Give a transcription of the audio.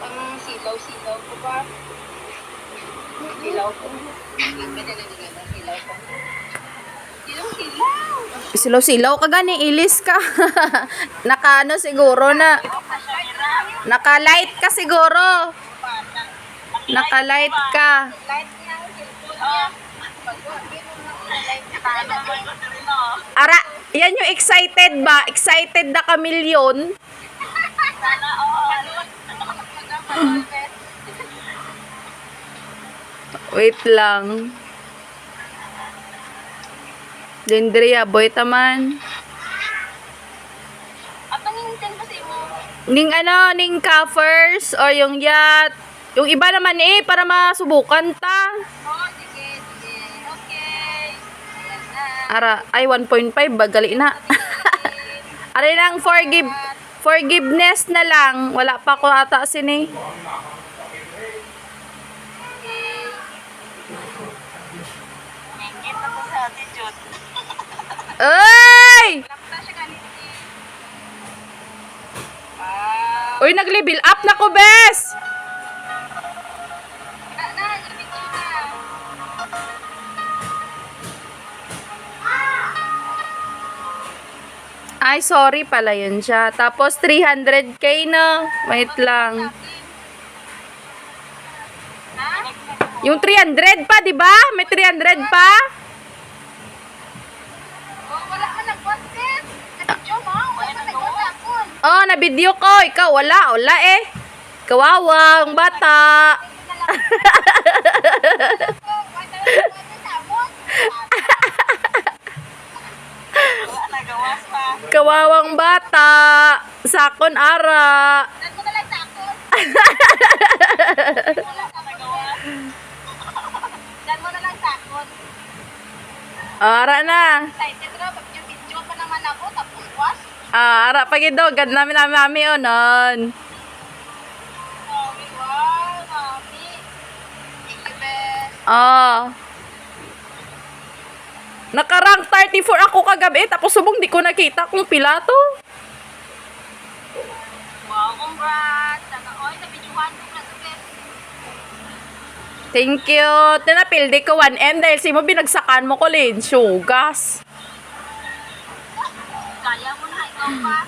Ang silaw-silaw ko ba? Silaw ko. Ang ganda na nila, silaw ko. Silaw-silaw! Silaw-silaw ka gani, ilis ka. Naka-ano siguro na. Naka-light ka siguro. Naka-light ka. Light niya ang cellphone niya. Ara, yan yung excited ba? Excited na kamilyon. Wait lang. Dendria, boy taman. Atong hintin pa sa imo. Ning covers or yung yacht. Yung iba naman para masubukan ta. Oh, sige. Okay. Ayan na. Ara, ay 1.5 bagali na. Ara nang forgiveness na lang. Wala pa ko ata sini. Ingit ako sa attitude. Ay! Lapta siya ganito. Uy, nag-level up na ko, bes! Ibig ko na. Ay, sorry pala yun siya. Tapos 300k na. Wait lang. Ha? Yung 300 pa, di ba? May 300 pa? Oh, wala ka nag-content. Nag-video mo. Wala ka nag-content. Oh, na video ko. Ikaw, wala. Wala eh. Kawawang bata. Kawawang bata. Sakon ara. Dan mo na lang takot. Dan mo na lang takot. Ara na. Excited na. Pag-video pa naman ako. Tapos was. Ara, pagidog. Ganda namin o nun. Mami, wow. Mami. Thank you, best. Ah. Naka-rank 34 ako kagabi. Tapos subong di ko nakita kung pila to. Wow, congrats. Sana all na videohan ko na to, best. Thank you. Tinapildi ko 1M dahil si mo binagsakan mo ko, Lin. Sugas. Kaya mo na ikaw pa.